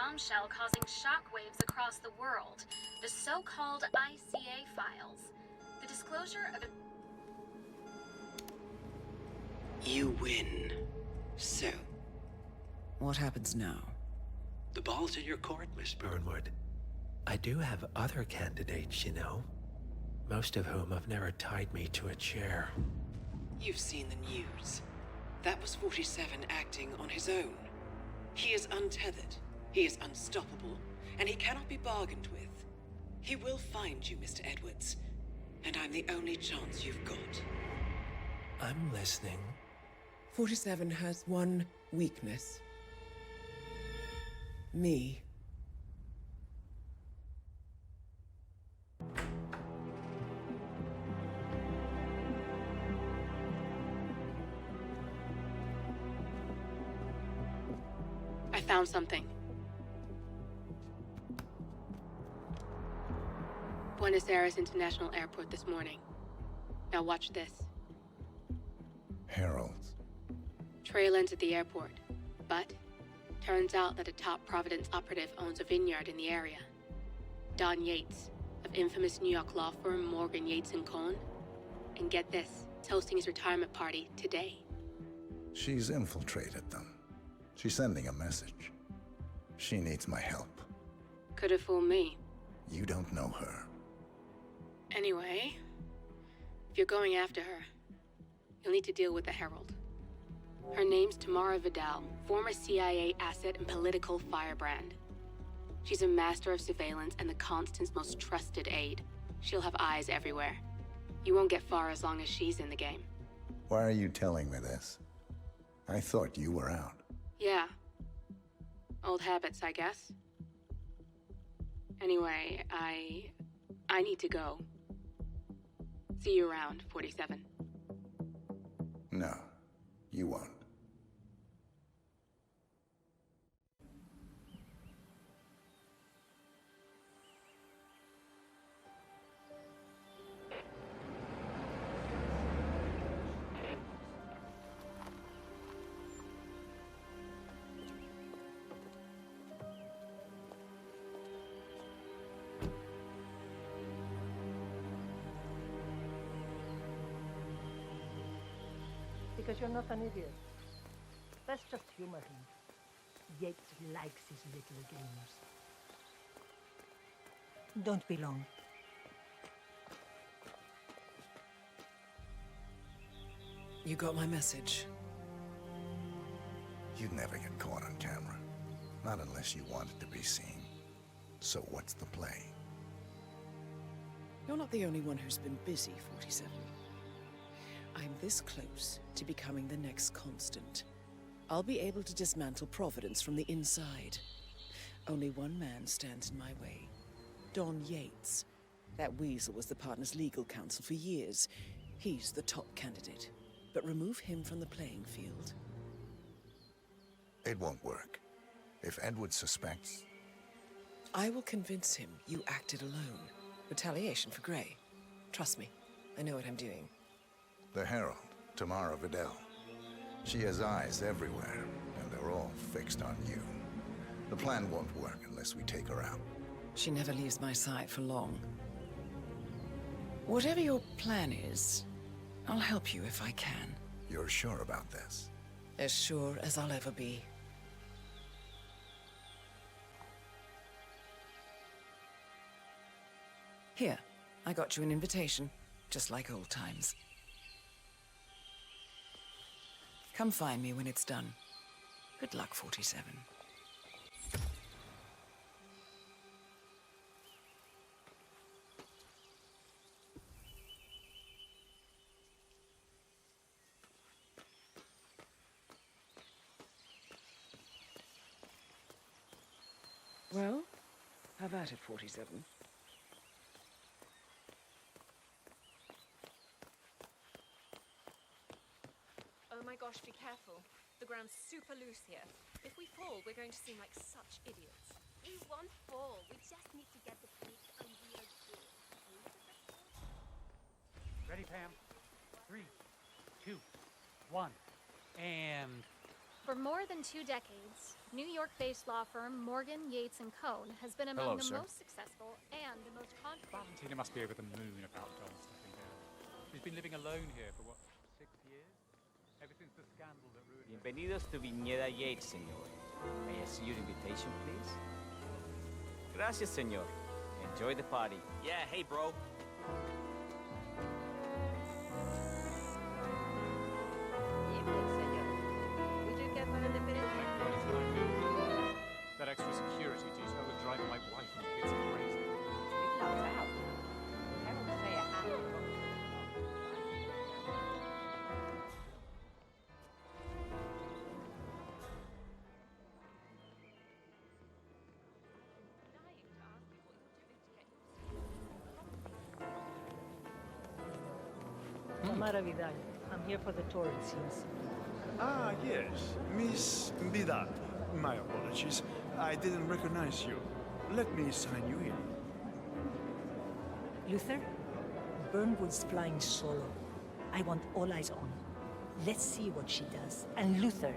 bombshell causing shockwaves across the world. The so-called ICA files. The disclosure of a... You win. So, What happens now? the ball's in your court, Miss Burnwood. I do have other candidates, you know. Most of whom have never tied me to a chair. You've seen the news. That was 47 acting on his own. He is untethered, he is unstoppable, and he cannot be bargained with. He will find you, Mr. Edwards, and I'm the only chance you've got. I'm listening. 47 has one weakness. Me. I found something. Buenos Aires International Airport this morning. Now watch this. Heralds. Trail ends at the airport, but turns out that a top Providence operative owns a vineyard in the area. Don Yates, of infamous New York law firm Morgan, Yates & Cohn. And get this, is hosting his retirement party today. She's infiltrated them. She's sending a message. She needs my help. Could have fooled me. You don't know her. Anyway, if you're going after her, you'll need to deal with the Herald. Her name's Tamara Vidal, former CIA asset and political firebrand. She's a master of surveillance and the Constant's most trusted aide. She'll have eyes everywhere. You won't get far as long as she's in the game. Why are you telling me this? I thought you were out. Yeah. Old habits, I guess. Anyway, I need to go. See you around, 47. No, you won't. Because you're not an idiot. Let's just humor him. Yates likes his little games. Don't be long. You got my message. You'd never get caught on camera. Not unless you wanted to be seen. So what's the play? You're not the only one who's been busy, 47. I'm this close to becoming the next Constant. I'll be able to dismantle Providence from the inside. Only one man stands in my way. Don Yates. That weasel was the partner's legal counsel for years. He's the top candidate. But remove him from the playing field. It won't work. If Edward suspects... I will convince him you acted alone. Retaliation for Grey. Trust me, I know what I'm doing. The Herald, Tamara Vidal. She has eyes everywhere, and they're all fixed on you. The plan won't work unless we take her out. She never leaves my side for long. Whatever your plan is, I'll help you if I can. You're sure about this? As sure as I'll ever be. Here, I got you an invitation, just like old times. Come find me when it's done. Good luck, 47. Well, have at it, 47. Oh my gosh, be careful. The ground's super loose here. If we fall, we're going to seem like such idiots. We won't fall. We just need to get the peak and we are good. Ready, Pam? 3, 2, 1, and For more than 2 decades, New York-based law firm Morgan, Yates & Cohn has been Hello, among the sir. most successful and the most controversial. Valentina must be over the moon about John stepping down. She's been living alone here for, what, 6 years? Ever since the scandal that ruined her. Bienvenidos to Viñeda Yates, señor. May I see your invitation, please? Gracias, señor. Enjoy the party. Yeah, hey, bro. That extra security detail was driving my wife and kids crazy. Tamara Vidal. I'm here for the tourists, yes. Ah, yes. Miss Vidal. My apologies. I didn't recognize you. Let me sign you in. Luther? Burnwood's flying solo. I want all eyes on. Let's see what she does. And Luther,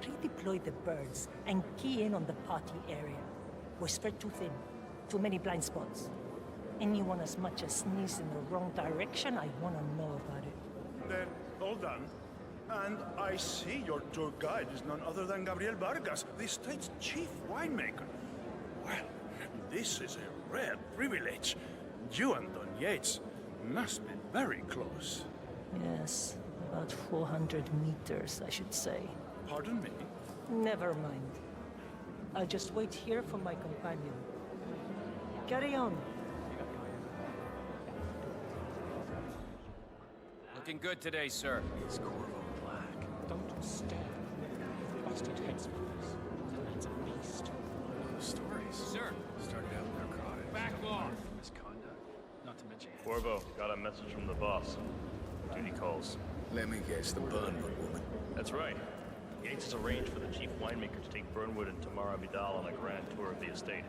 redeploy the birds and key in on the party area. We're spread too thin. Too many blind spots. Anyone as much as sneeze in the wrong direction, I want to know about it. Then, all done. And I see your tour guide is none other than Gabriel Vargas, the state's chief winemaker. Well, this is a rare privilege. You and Don Yates must be very close. Yes, about 400 meters, I should say. Pardon me? Never mind. I'll just wait here for my companion. Carry on. Looking good today, sir. It's Corvo Black. Don't stare. Busted heads for this. The man's a beast. The stories. Sir. Started out narcotics. Back off. Misconduct. Not to mention. Corvo, got a message from the boss. Duty calls. Let me guess, the Burnwood woman. That's right. Yates has arranged for the chief winemaker to take Burnwood and Tamara Vidal on a grand tour of the estate.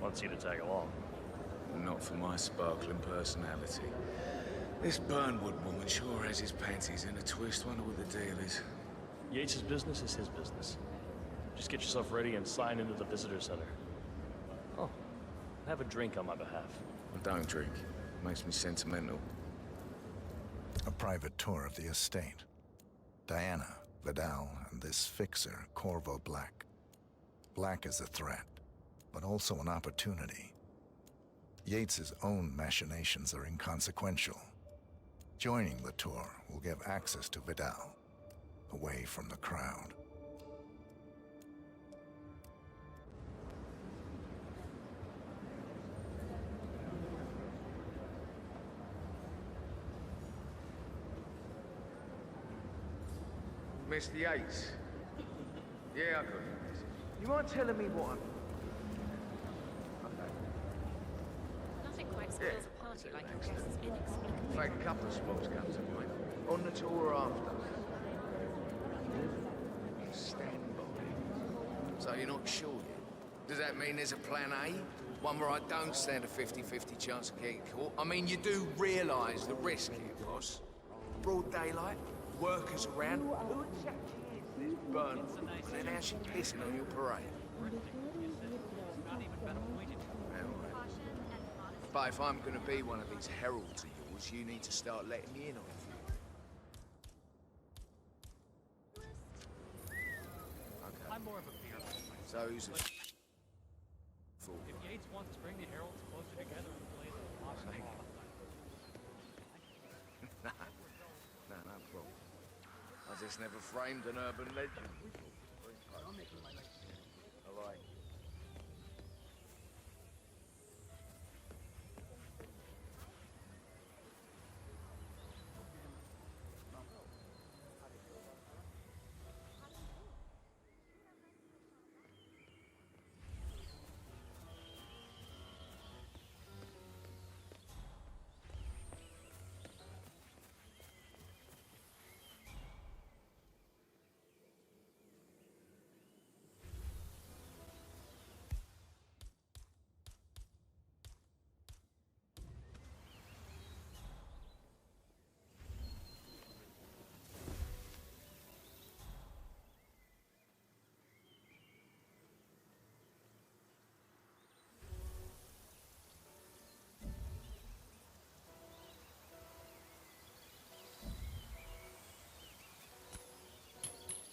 Wants you to tag along. Not for my sparkling personality. This Burnwood woman sure has his panties in a twist. Wonder what the deal is. Yates' business is his business. Just get yourself ready and sign into the visitor center. Oh, have a drink on my behalf. I don't drink. Makes me sentimental. A private tour of the estate. Diana, Vidal, and this fixer, Corvo Black. Black is a threat, but also an opportunity. Yates's own machinations are inconsequential. Joining the tour will give access to Vidal, away from the crowd. Mr. Yates. Yeah, I got it. You mind telling me what I'm... Nothing quite spoils a party like your guest's inexplicable. In fact, a couple of spots come to mind. On the tour after. Stand by. So you're not sure yet? Does that mean there's a plan A? One where I don't stand a 50-50 chance of getting caught? I mean, you do realise the risk here, boss. Broad daylight, workers around. Who exactly is this Burnwood? And then how's she pissing on your parade? But if I'm going to be one of these heralds of yours, you need to start letting me in on a few. Okay. I'm more of a beer man. So who's a... fool? If Yates wants to bring the heralds closer together and play the possible. No problem. I just never framed an urban legend before. All right.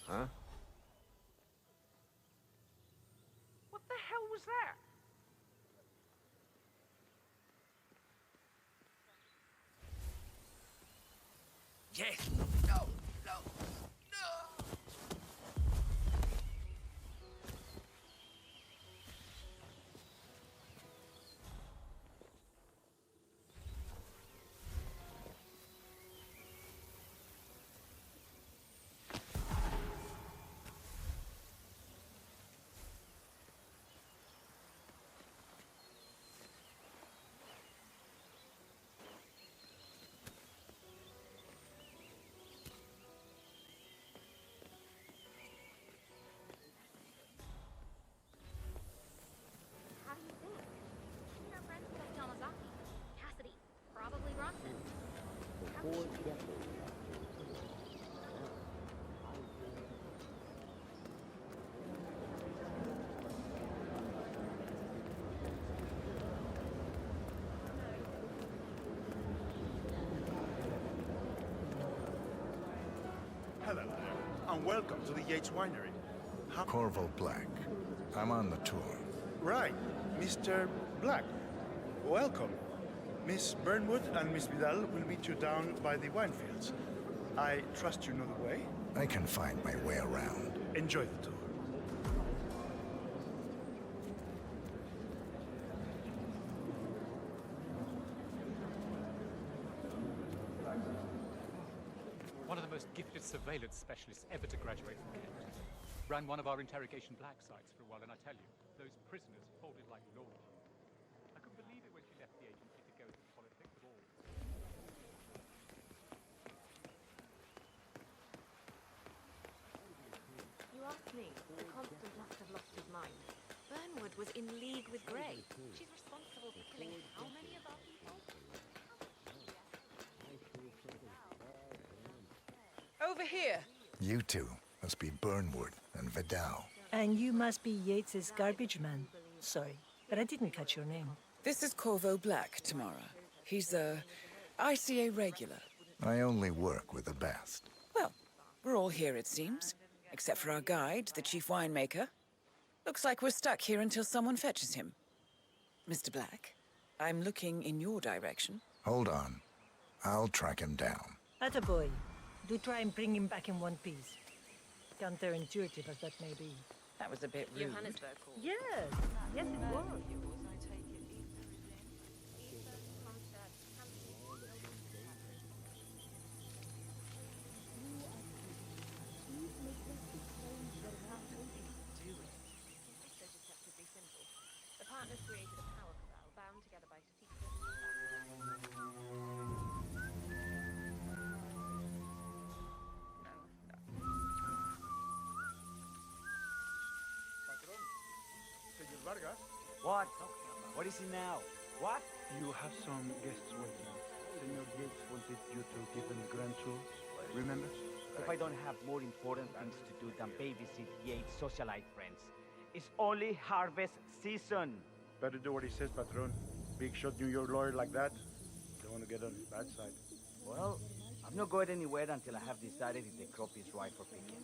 huh? What the hell was that? Yes! No! No! No! How do you think? We are friends with Yamazaki. Cassidy. Probably Bronson. How could she be? Hello there, and welcome to the Yates Winery. Corvo Black. I'm on the tour. Right, Mr. Black. Welcome. Miss Burnwood and Miss Vidal will meet you down by the wine fields. I trust you know the way. I can find my way around. Enjoy the tour. One of the most gifted surveillance specialists ever to graduate from Kent. Ran one of our interrogation black sites for a while, and I tell you, those prisoners folded like lawn. I couldn't believe it when she left the agency to go to politics of all. You asked me. The Constant must have lost his mind. Burnwood was in league with Grey. She's responsible for killing how many of our people? Over here. You two must be Burnwood and Vidal. And you must be Yates's garbage man. Sorry, but I didn't catch your name. This is Corvo Black, Tamara. He's a ICA regular. I only work with the best. Well, we're all here, it seems. Except for our guide, the chief winemaker. Looks like we're stuck here until someone fetches him. Mr. Black, I'm looking in your direction. Hold on. I'll track him down. Attaboy. Do try and bring him back in one piece. Counterintuitive as that may be. That was a bit rude. Johannesburg call. Yes, yes it was. The partners created a power corral bound together by secret. Señor Vargas, What? What is it now? What? you have some guests waiting. Señor Yates wanted you to give them the grand tour. Remember? If I don't have more important things to do than babysit Yates' socialite friends. It's only harvest season. Better do what he says, Patron. Big shot New York lawyer like that. Don't want to get on his bad side. Well, I'm not going anywhere until I have decided if the crop is right for picking.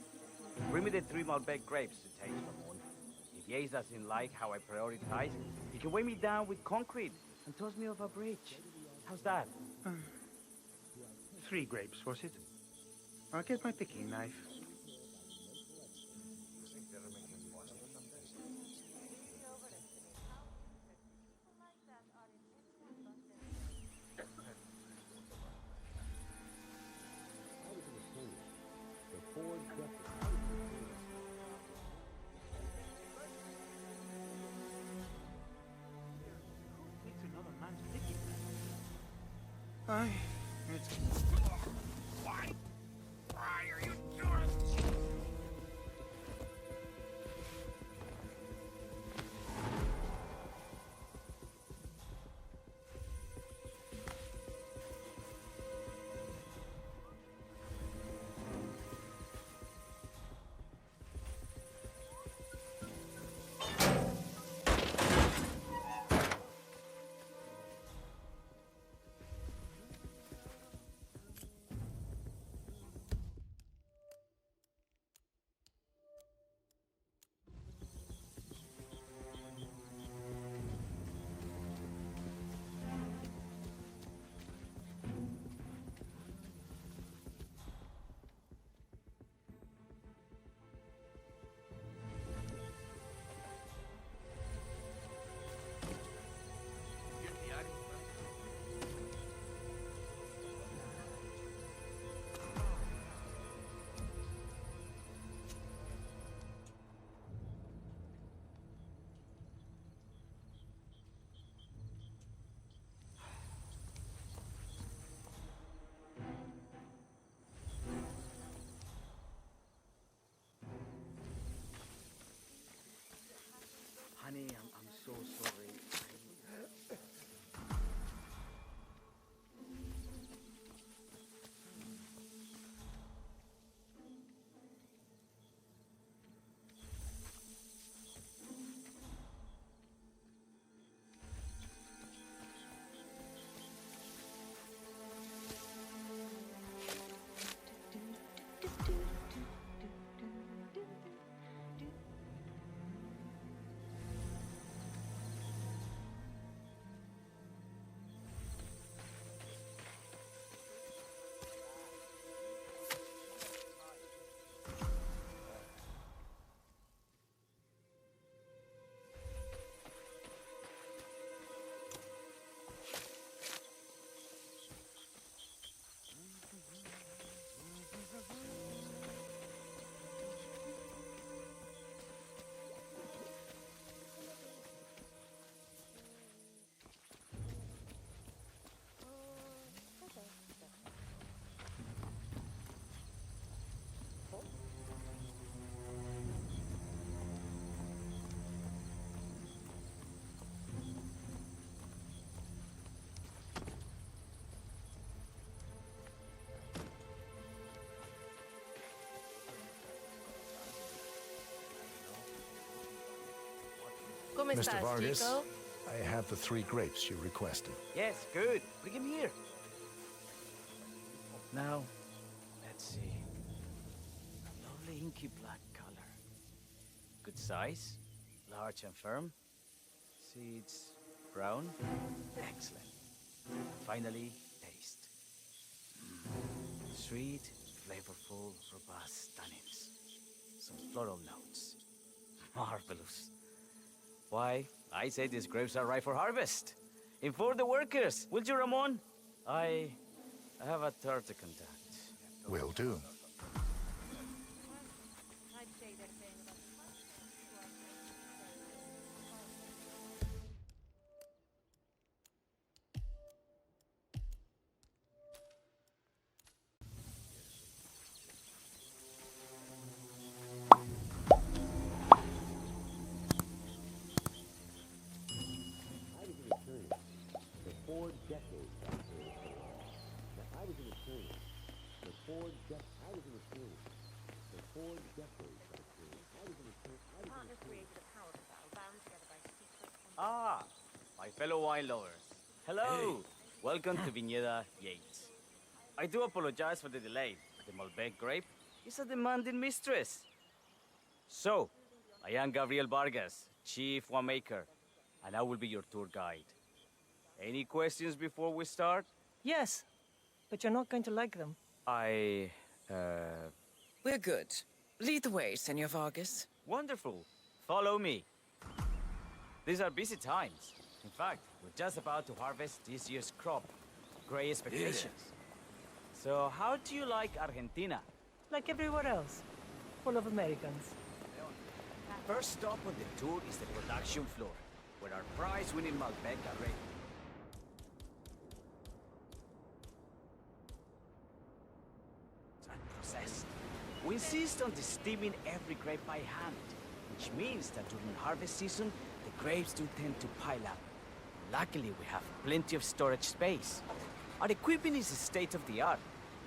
Bring me the 3 Malbec grapes to taste, Ramon. If Yates doesn't like how I prioritize, he can weigh me down with concrete and toss me off a bridge. How's that? 3 grapes, was it? I'll get my picking knife. It's another man's picking knife. It's... Why? Why are you doing it? ¿Cómo Mr. estás, Vargas, chico? I have the 3 grapes you requested. Yes, good. Bring him here. Now, let's see. A lovely inky black color. Good size, large and firm. Seeds brown. Excellent. And finally, taste. Sweet, flavorful, robust tannins. Some floral notes. Marvelous. Why, I say these grapes are ripe for harvest. Inform the workers, will you, Ramon? I have a third to contact. Will do. Ah, my fellow wine lovers. Hello. Welcome to Viñeda Yates. I do apologize for the delay. The Malbec grape is a demanding mistress. So, I am Gabriel Vargas, Chief Winemaker, and I will be your tour guide. Any questions before we start? Yes, but you're not going to like them. We're good. Lead the way, Senor Vargas. Wonderful. Follow me. These are busy times. In fact, we're just about to harvest this year's crop. Great expectations. So, how do you like Argentina? Like everywhere else. Full of Americans. First stop on the tour is the production floor, where our prize-winning Malbec are ready. And processed. We insist on steaming every grape by hand, which means that during harvest season, the grapes do tend to pile up. Luckily, we have plenty of storage space. Our equipment is state-of-the-art,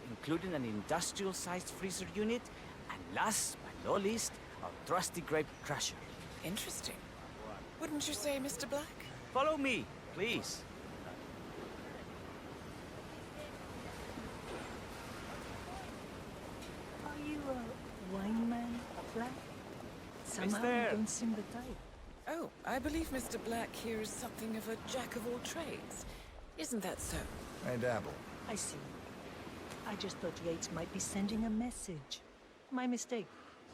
including an industrial-sized freezer unit, and last but not least, our trusty grape crusher. Interesting. Wouldn't you say, Mr. Black? Follow me, please. Are you a wine man, Black? Somehow you there. don't seem the type. Oh, I believe Mr. Black here is something of a jack of all trades. Isn't that so? I dabble. I see. I just thought Yates might be sending a message. My mistake.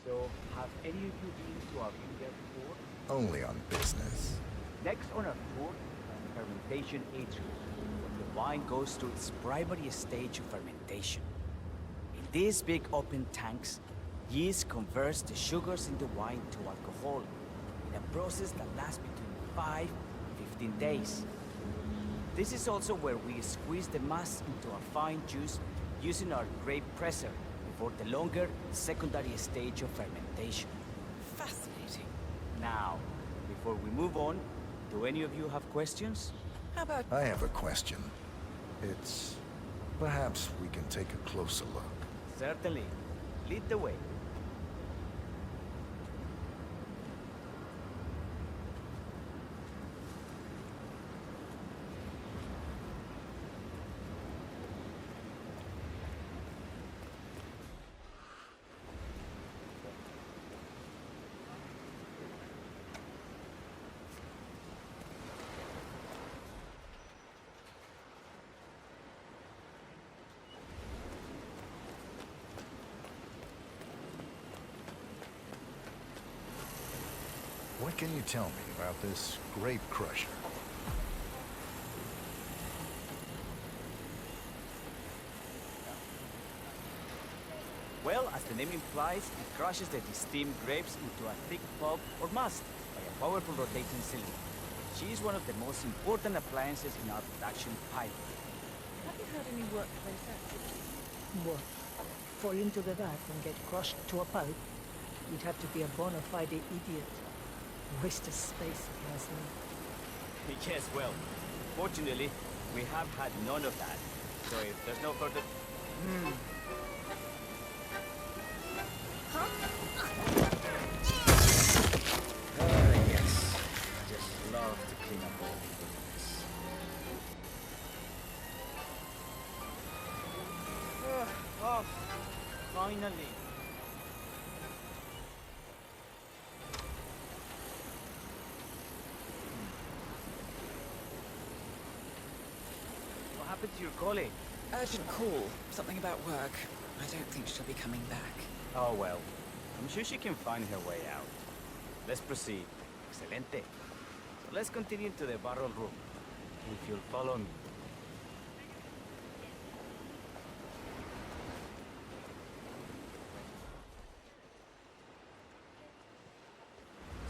So, have any of you been to our vineyard before? Only on business. Next on our tour, fermentation atrium, where the wine goes through its primary stage of fermentation. In these big open tanks, yeast converts the sugars in the wine to alcohol, in a process that lasts between 5 and 15 days. This is also where we squeeze the mass into a fine juice using our grape presser before the longer secondary stage of fermentation. Fascinating. Now, before we move on, do any of you have questions? How about... I have a question. It's... perhaps we can take a closer look. Certainly. Lead the way. What can you tell me about this grape crusher? Well, as the name implies, it crushes the steamed grapes into a thick pulp or must by a powerful rotating cylinder. She is one of the most important appliances in our production pipeline. Have you had any workplace accidents? What? Fall into the vat and get crushed to a pulp? You'd have to be a bona fide idiot. Waste of space, if you ask me. Yes, well, fortunately, we have had none of that. So if there's no further... Yes. Just happened to your colleague? Urgent call. Something about work. I don't think she'll be coming back. Oh well. I'm sure she can find her way out. Let's proceed. Excelente. So let's continue to the barrel room. If you'll follow me.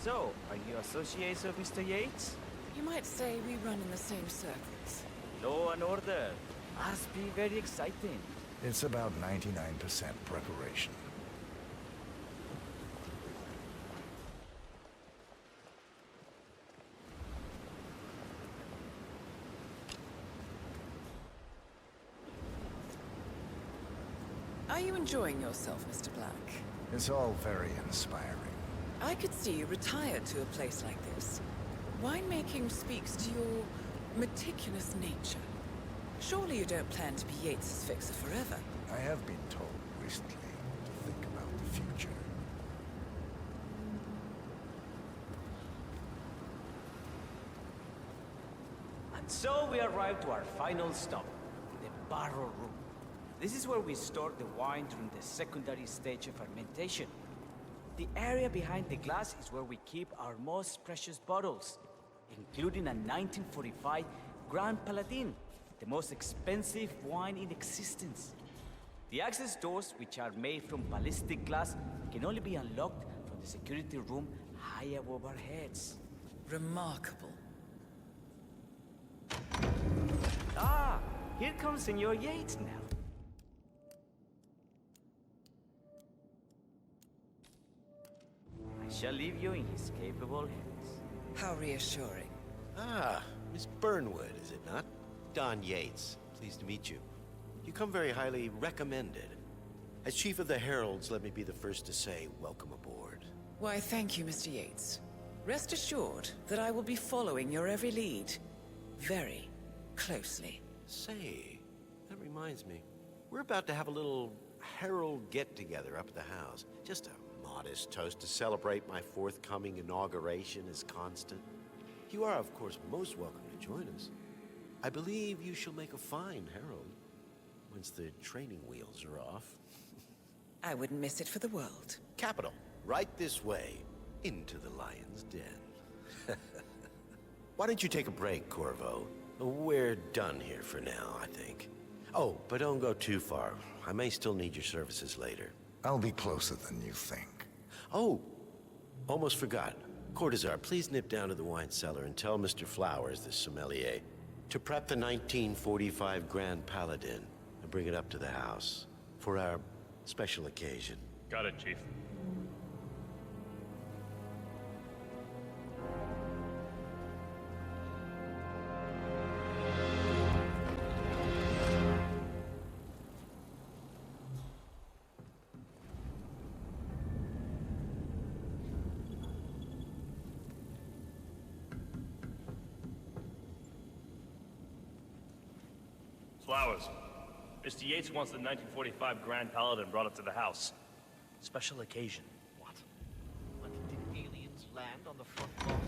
So, are you associates of Mr. Yates? You might say we run in the same circles. Law and order. Must be very exciting. It's about 99% preparation. Are you enjoying yourself, Mr. Black? It's all very inspiring. I could see you retired to a place like this. Winemaking speaks to your meticulous nature. Surely you don't plan to be Yates's fixer forever. I have been told recently to think about the future. And so we arrive to our final stop, the barrel room. This is where we store the wine during the secondary stage of fermentation. The area behind the glass is where we keep our most precious bottles, including a 1945 Grand Paladin, the most expensive wine in existence. The access doors, which are made from ballistic glass, can only be unlocked from the security room high above our heads. Remarkable. Ah, here comes Senor Yates now. I shall leave you in his capable hands. How reassuring. Ah, Miss Burnwood, is it not? Don Yates. Pleased to meet you. You come very highly recommended. As Chief of the Heralds, let me be the first to say welcome aboard. Why, thank you, Mr. Yates. Rest assured that I will be following your every lead. Very closely. Say, that reminds me. We're about to have a little Herald get-together up at the house. Just a modest toast to celebrate my forthcoming inauguration as Constant. You are, of course, most welcome to join us. I believe you shall make a fine Herald, once the training wheels are off. I wouldn't miss it for the world. Capital. Right this way, into the lion's den. Why don't you take a break, Corvo? We're done here for now, I think. Oh, but don't go too far. I may still need your services later. I'll be closer than you think. Oh, almost forgot. Cortazar, please nip down to the wine cellar and tell Mr. Flowers, the sommelier, to prep the 1945 Grand Paladin and bring it up to the house for our special occasion. Got it, Chief. Flowers. Mr. Yates wants the 1945 Grand Paladin brought up to the house. Special occasion. What? When did aliens land on the front lawn?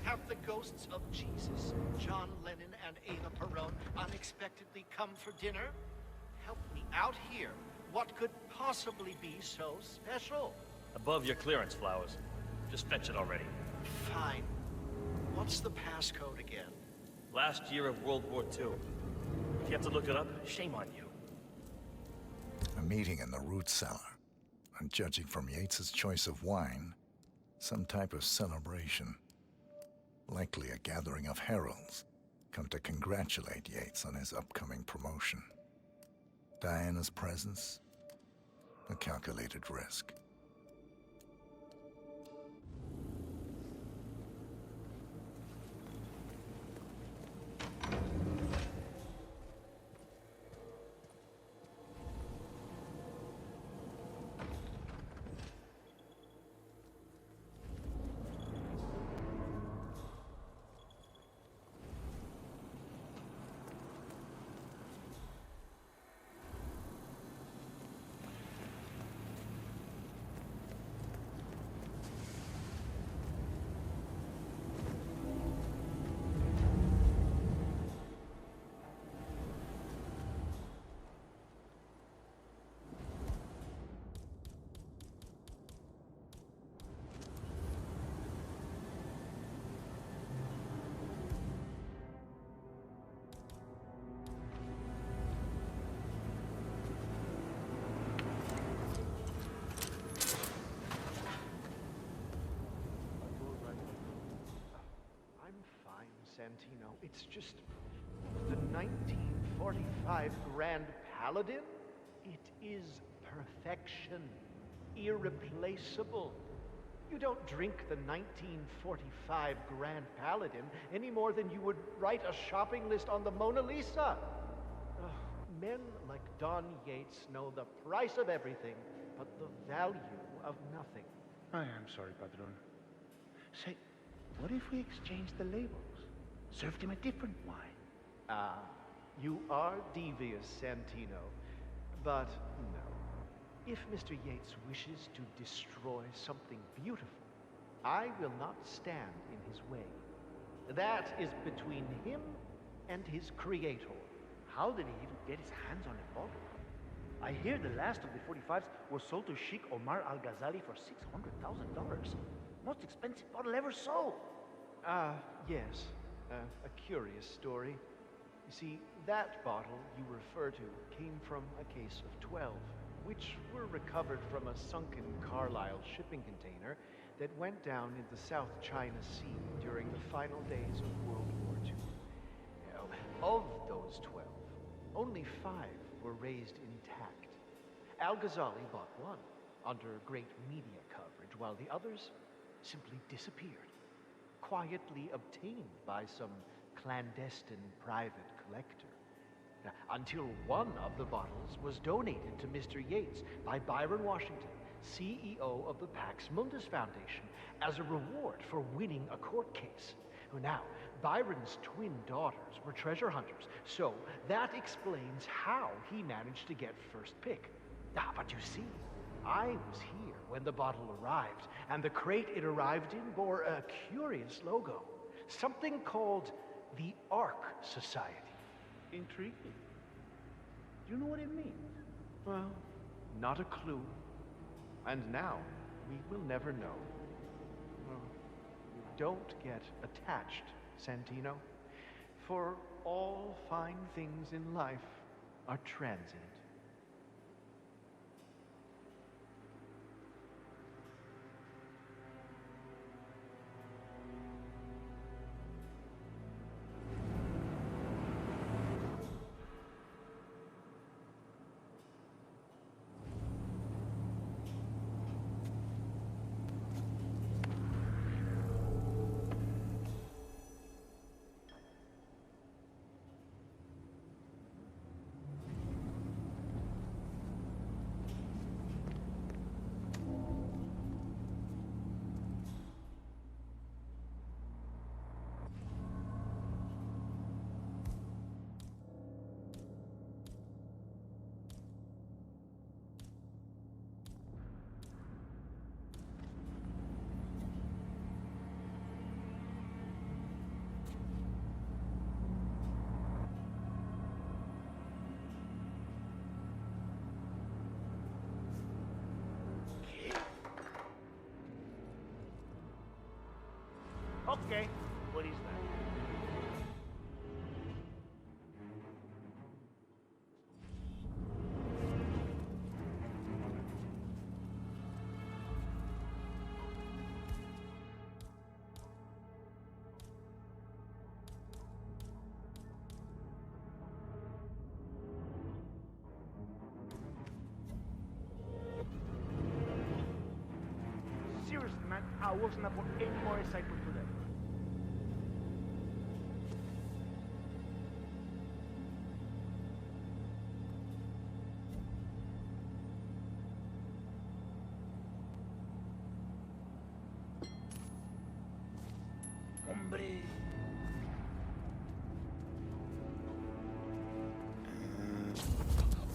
Have the ghosts of Jesus, John Lennon, and Eva Perón unexpectedly come for dinner? Help me out here. What could possibly be so special? Above your clearance, Flowers. Just fetch it already. Fine. What's the passcode again? Last year of World War II. If you have to look it up, shame on you. A meeting in the root cellar. And judging from Yates's choice of wine, some type of celebration. Likely a gathering of heralds, come to congratulate Yates on his upcoming promotion. Diana's presence, a calculated risk. Santino. It's just the 1945 Grand Paladin. It is perfection, irreplaceable. You don't drink the 1945 Grand Paladin any more than you would write a shopping list on the Mona Lisa. Men like Don Yates know the price of everything, but the value of nothing. I am sorry, Padron. Say, what if we exchange the labels? Served him a different wine. Ah, you are devious, Santino. But no. If Mr. Yates wishes to destroy something beautiful, I will not stand in his way. That is between him and his creator. How did he even get his hands on a bottle? I hear the last of the 45s was sold to Sheikh Omar Al-Ghazali for $600,000. Most expensive bottle ever sold. Yes. A curious story. You see, that bottle you refer to came from a case of 12, which were recovered from a sunken Carlisle shipping container that went down in the South China Sea during the final days of World War II. Now, of those 12, only 5 were raised intact. Al-Ghazali bought one under great media coverage, while the others simply disappeared, quietly obtained by some clandestine private collector. Until one of the bottles was donated to Mr. Yates by Byron Washington, CEO of the Pax Mundus Foundation, as a reward for winning a court case. Now, Byron's twin daughters were treasure hunters, so that explains how he managed to get first pick. But you see, I was here when the bottle arrived, and the crate it arrived in bore a curious logo. Something called the Ark Society. Intriguing. Do you know what it means? Well, not a clue. And now, we will never know. Don't get attached, Santino. For all fine things in life are transient. Okay, what is that? Seriously, man, I wasn't up for any more excitement today. Hombre.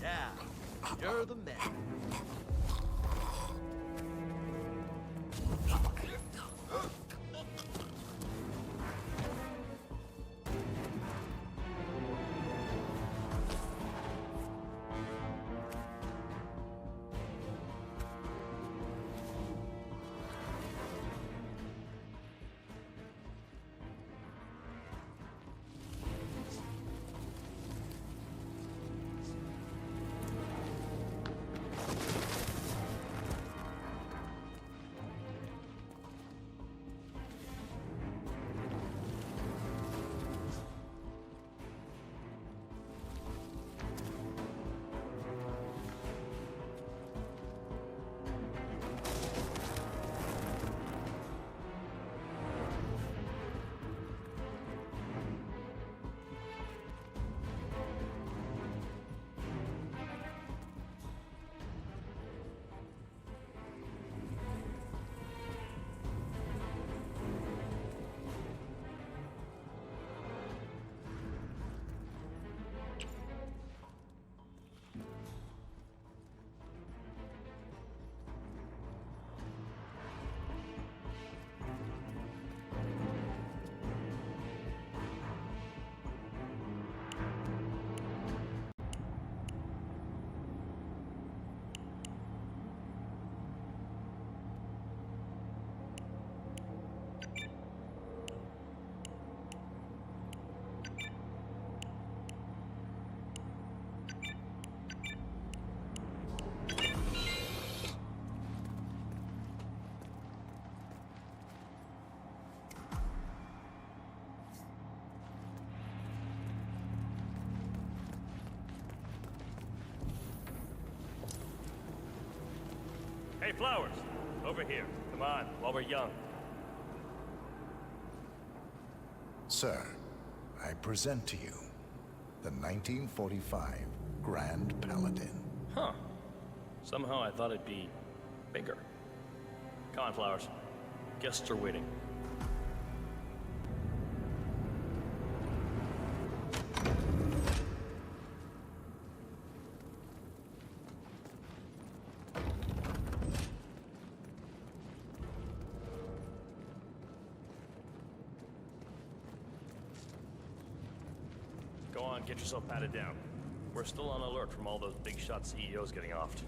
Yeah, you're the man. Hey, Flowers! Over here. Come on, while we're young. Sir, I present to you the 1945 Grand Paladin. Huh. Somehow I thought it'd be bigger. Come on, Flowers. Guests are waiting. Go on, get yourself patted down. We're still on alert from all those big shot CEOs getting offed.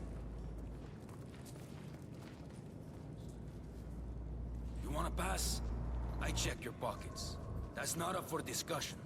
You wanna pass? I check your pockets. That's not up for discussion.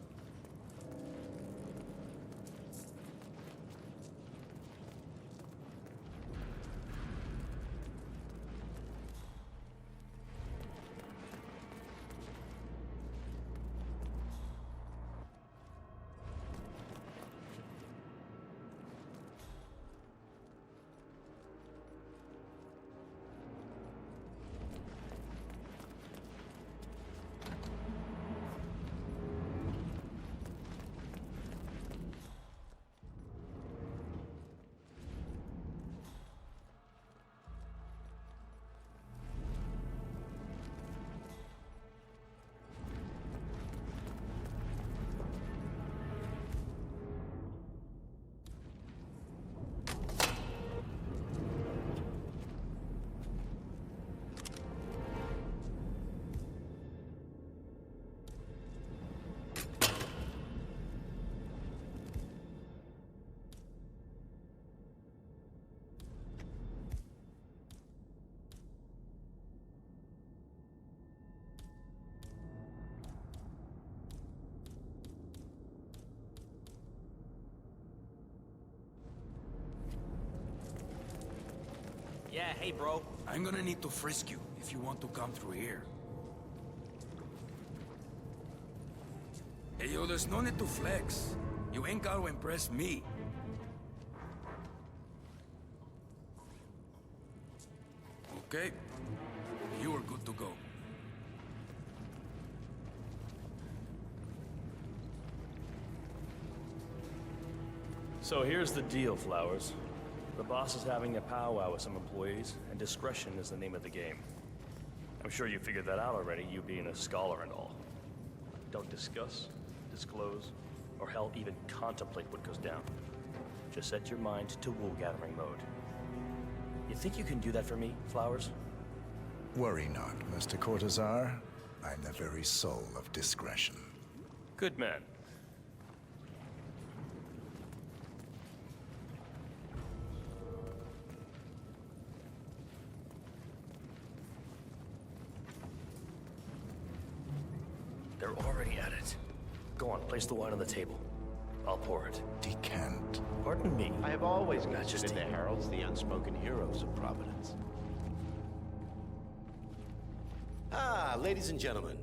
Yeah, hey, bro. I'm gonna need to frisk you if you want to come through here. Hey, yo, there's no need to flex. You ain't gotta impress me. Okay. You are good to go. So here's the deal, Flowers. The boss is having a powwow with some employees, and discretion is the name of the game. I'm sure you figured that out already, you being a scholar and all. Don't discuss, disclose, or hell, even contemplate what goes down. Just set your mind to wool-gathering mode. You think you can do that for me, Flowers? Worry not, Mr. Cortazar. I'm the very soul of discretion. Good man. They're already at it. Go on, place the wine on the table. I'll pour it. Decant. Pardon me. I have always considered the heralds the unspoken heroes of Providence. Ah, ladies and gentlemen,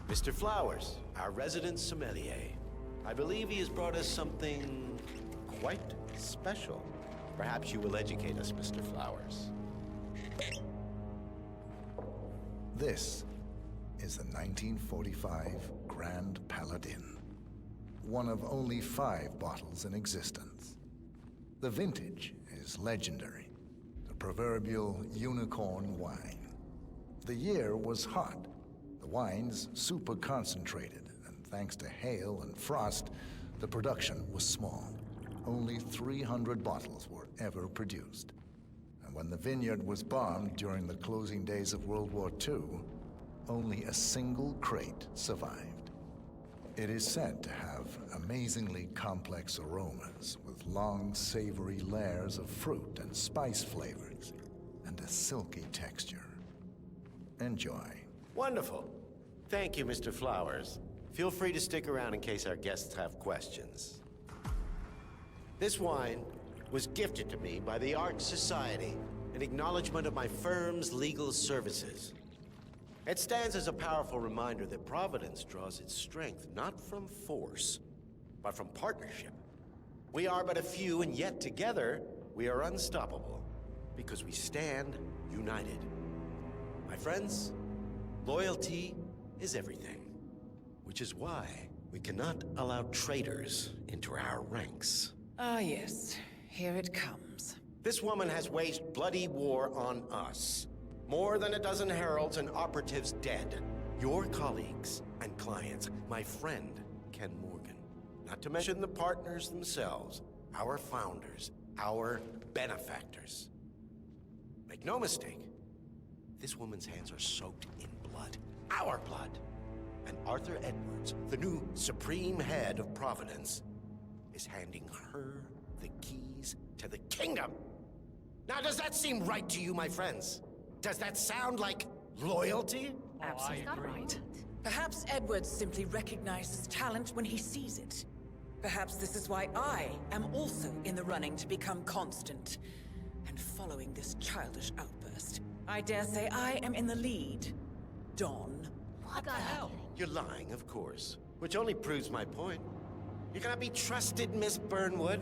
Mr. Flowers, our resident sommelier. I believe he has brought us something quite special. Perhaps you will educate us, Mr. Flowers. This is the 1945 Grand Paladin. One of only 5 bottles in existence. The vintage is legendary, the proverbial unicorn wine. The year was hot, the wine's super concentrated, and thanks to hail and frost, the production was small. Only 300 bottles were ever produced. And when the vineyard was bombed during the closing days of World War II, only a single crate survived. It is said to have amazingly complex aromas with long, savory layers of fruit and spice flavors, and a silky texture. Enjoy. Wonderful. Thank you, Mr. Flowers. Feel free to stick around in case our guests have questions. This wine was gifted to me by the Art Society in acknowledgement of my firm's legal services. It stands as a powerful reminder that Providence draws its strength not from force, but from partnership. We are but a few, and yet together, we are unstoppable. Because we stand united. My friends, loyalty is everything, which is why we cannot allow traitors into our ranks. Ah, yes. Here it comes. This woman has waged bloody war on us. More than a dozen heralds and operatives dead. Your colleagues and clients, my friend, Ken Morgan. Not to mention the partners themselves, our founders, our benefactors. Make no mistake, this woman's hands are soaked in blood. Our blood. And Arthur Edwards, the new supreme head of Providence, is handing her the keys to the kingdom. Now, does that seem right to you, my friends? Does that sound like loyalty? Absolutely right. Perhaps Edwards simply recognizes talent when he sees it. Perhaps this is why I am also in the running to become constant. And following this childish outburst, I dare say I am in the lead. Dawn. What the hell? You're lying, of course. Which only proves my point. You cannot be trusted, Miss Burnwood.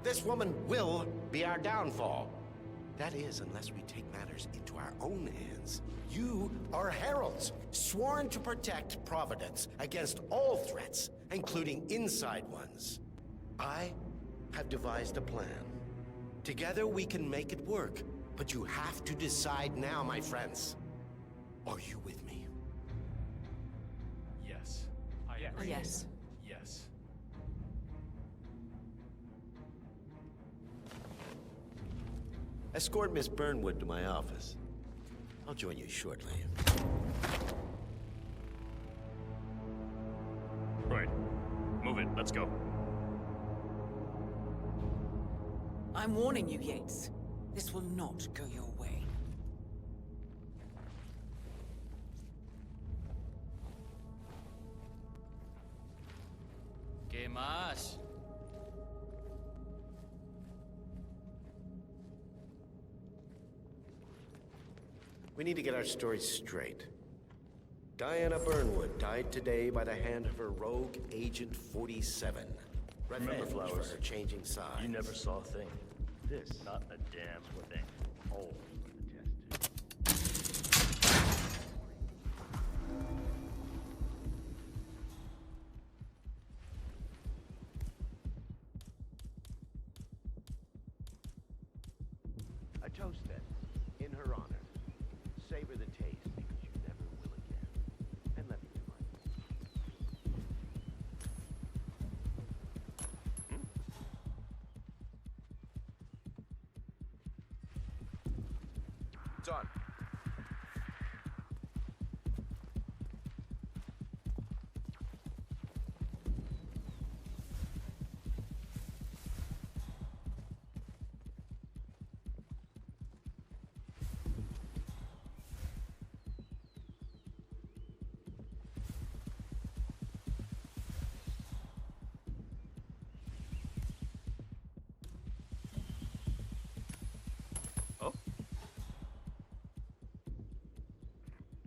This woman will be our downfall. That is, unless we take matters into our own hands. You are heralds, sworn to protect Providence against all threats, including inside ones. I have devised a plan. Together we can make it work, but you have to decide now, my friends. Are you with me? Yes. I agree. Yes. Yes. Escort Miss Burnwood to my office. I'll join you shortly. Right. Move it. Let's go. I'm warning you, Yates. This will not go your way. ¿Qué más? We need to get our stories straight. Diana Burnwood died today by the hand of her rogue Agent 47. Remember, Revenge Flowers, for her changing sides. you never saw a thing. This, not a damn thing. All for the test. A toast then, in her honor. Savor the taste because you never will again. And let me do mine. Done.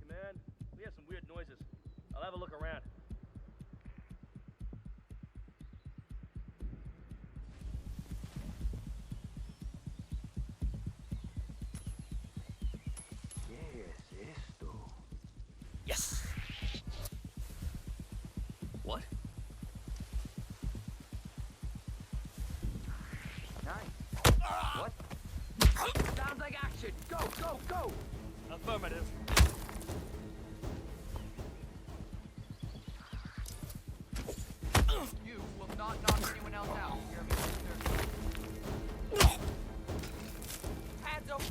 Command, we have some weird noises. I'll have a look around. Yes! What? Nice. What? Sounds like action. Go, go, go! Affirmative. You will not knock anyone else out. Hear me, sister? Hands up!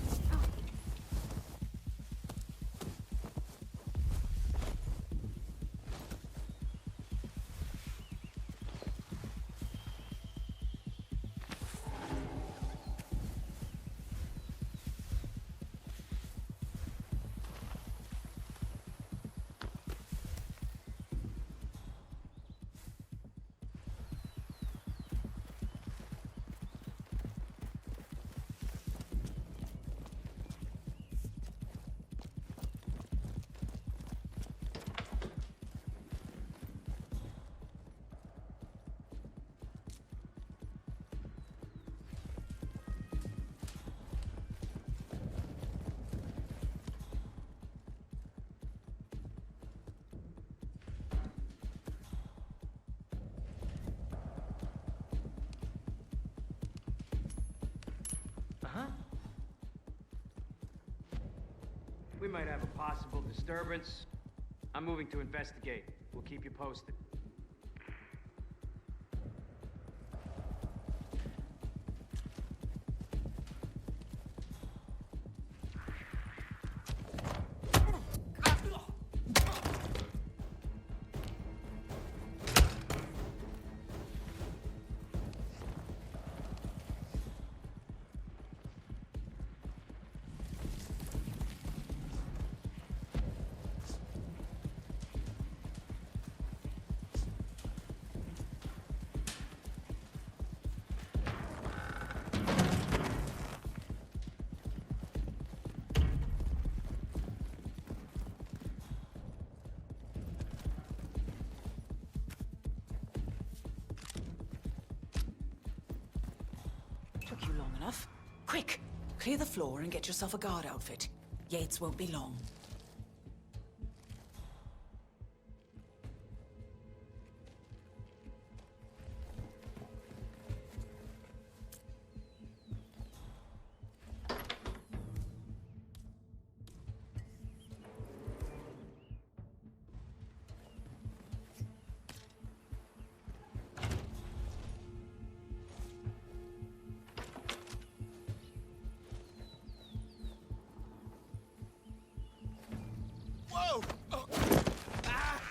We might have a possible disturbance. I'm moving to investigate. We'll keep you posted. Took you long enough. Quick! Clear the floor and get yourself a guard outfit. Yates won't be long. Whoa! Oh. Ah.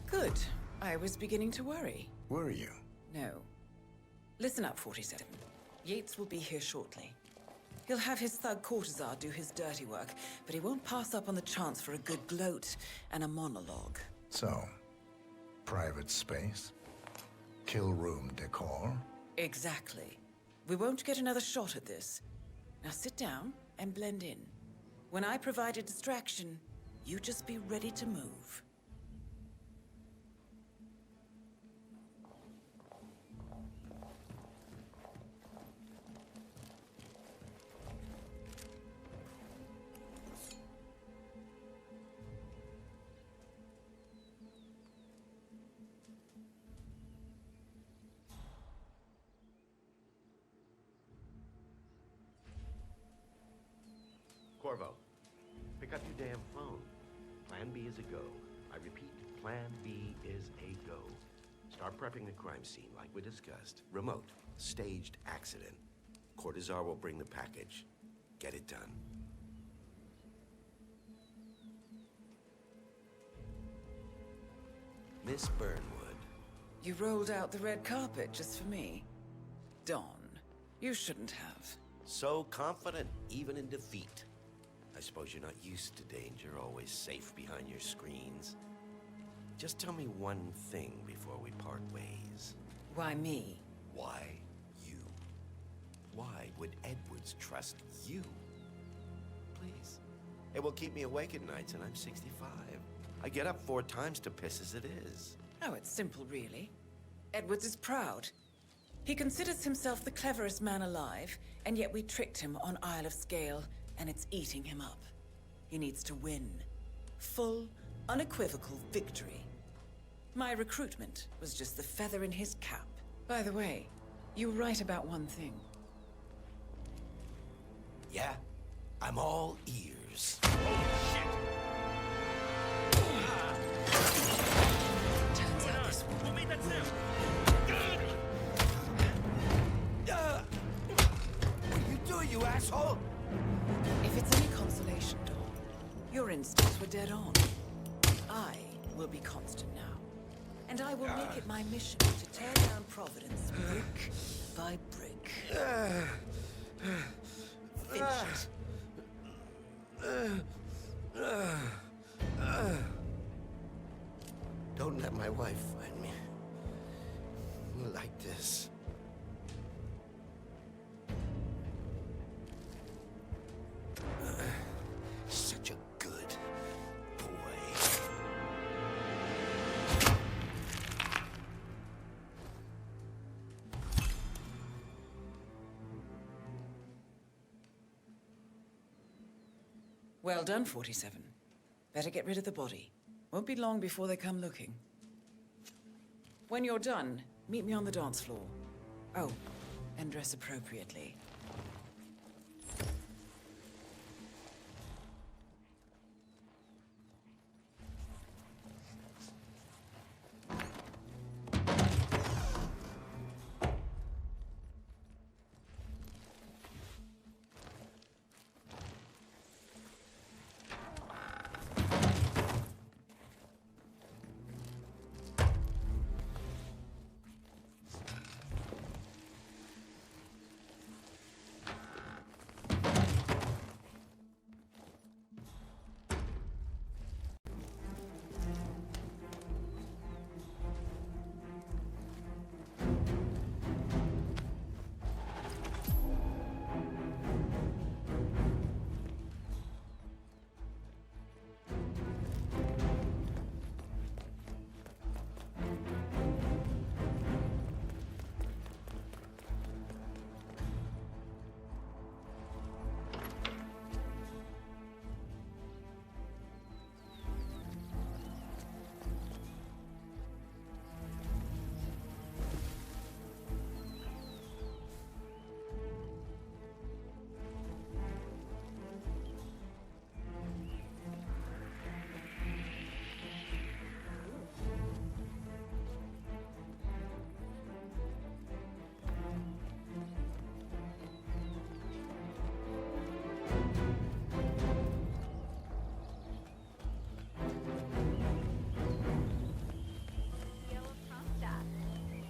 Good. I was beginning to worry. Were you? No. Listen up, 47. Yates will be here shortly. He'll have his thug Cortazar do his dirty work, but he won't pass up on the chance for a good gloat and a monologue. So, private space? Kill room decor? Exactly. We won't get another shot at this. Now sit down and blend in. When I provide a distraction, you just be ready to move. Corvo, pick up your damn phone. Plan B is a go. I repeat, Plan B is a go. Start prepping the crime scene like we discussed. Remote, staged accident. Cortazar will bring the package. Get it done. Miss Burnwood. You rolled out the red carpet just for me. Don, you shouldn't have. So confident, even in defeat. I suppose you're not used to danger, always safe behind your screens. Just tell me one thing before we part ways. Why me? Why you? Why would Edwards trust you? Please. It will keep me awake at nights, and I'm 65. I get up 4 times to piss as it is. Oh, it's simple, really. Edwards is proud. He considers himself the cleverest man alive, and yet we tricked him on Isle of Scale, and it's eating him up. He needs to win. Full, unequivocal victory. My recruitment was just the feather in his cap. By the way, you were right about one thing. Yeah? I'm all ears. Turns out this one. What are you doing, you asshole? If it's any consolation, Dawn, your instincts were dead on. I will be constant now. And I will make it my mission to tear down Providence brick by brick. Finish it. Don't let my wife find me like this. Such a good boy. Well done, 47. Better get rid of the body. Won't be long before they come looking. When you're done, meet me on the dance floor. Oh, and dress appropriately.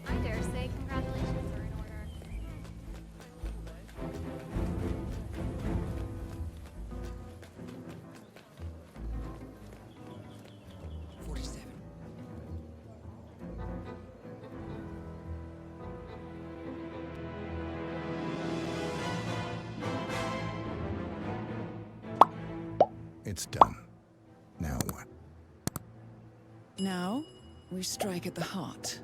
I dare say congratulations are in order. 47. It's done. Now what? Now, we strike at the heart.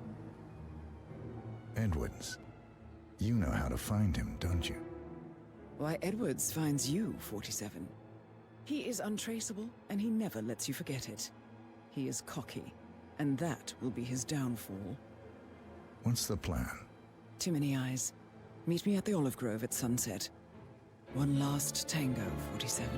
Edwards. You know how to find him, don't you? Why, Edwards finds you, 47. He is untraceable, and he never lets you forget it. He is cocky, and that will be his downfall. What's the plan? Too many eyes. Meet me at the Olive Grove at sunset. One last tango, 47.